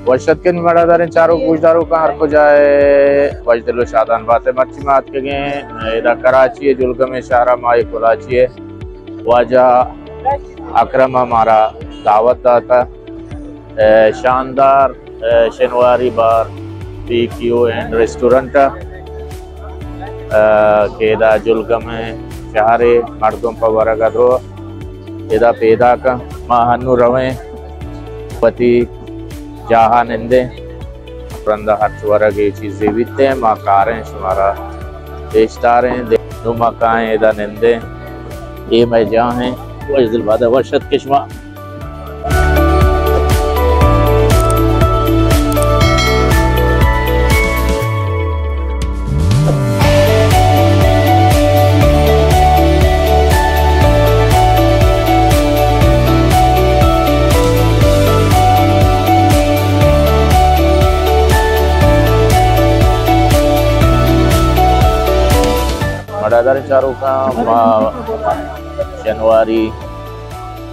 वर्षद के निमड़ादार चारों गुजदारों का हर को जाए वजदिलो शादान बातें मर्ची मात के गए इधर कराची है जुल्ग में शारा माई कुलाची है वाजा अकरम हमारा दावत दाता शानदार शनिवारी बार PQ एंड रेस्टोरेंट के इधर जुल्ग में शहरे मर्दों पर वरगा दो इधर पैदा का माहनु रवे पति जहाँ निंदे प्रंदा हर चुवरगे चीजें बीते माँ कारें शुमारा देशदारें दो मकाएं इधर निंदे ये मैं जहाँ हैं वो इस दिल बात है वर्षद किस्मा मड़ादार चारों का शनिवारी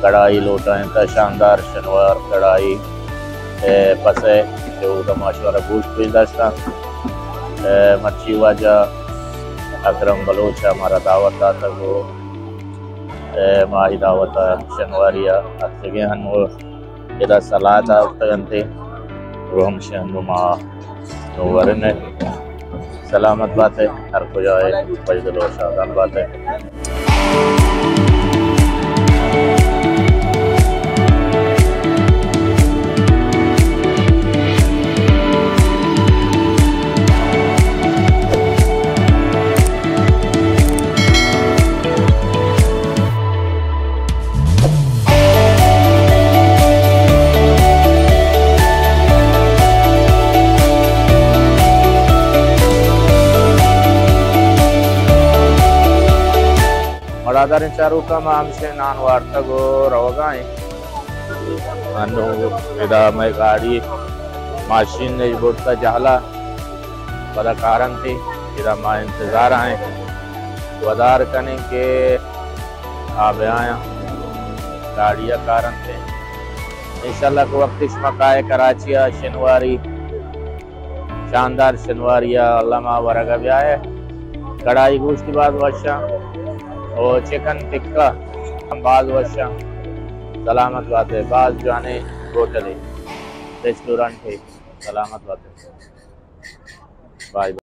कढ़ाई लोटा था शानदार शनिवार कढ़ाई पसे जो माशाल्लाह गोश्त पेशदाश्ता मच्छी वाजा अकरम बलोच हमारा दावत आता वो माही दावत शनिवारिया अतगे हन वो इधर सलाद आते रोम शहन माँ तो वरने सलामत बात है हर को जाए वजदिलो शादान बात है। मड़ादार चारों का माम से नान वार्ता गो रवगाएं अनु इधर मैं गाड़ी माशीन ने बोलता जहला बड़ा कारण थी इधर माँ इंतजार आए वदार करने के आवे आया गाड़िया कारण थे इंशाल्लाह को वक्त मकाए कराची शनिवारी शानदार शनिवारिया अल्लामा वरगा भी आए कढ़ाई गोश्त की बात वर्षा और चिकन टिक्का बाज वर्षा सलामत बात है बाज जाने होटल है रेस्टोरेंट है सलामत बात है बाय।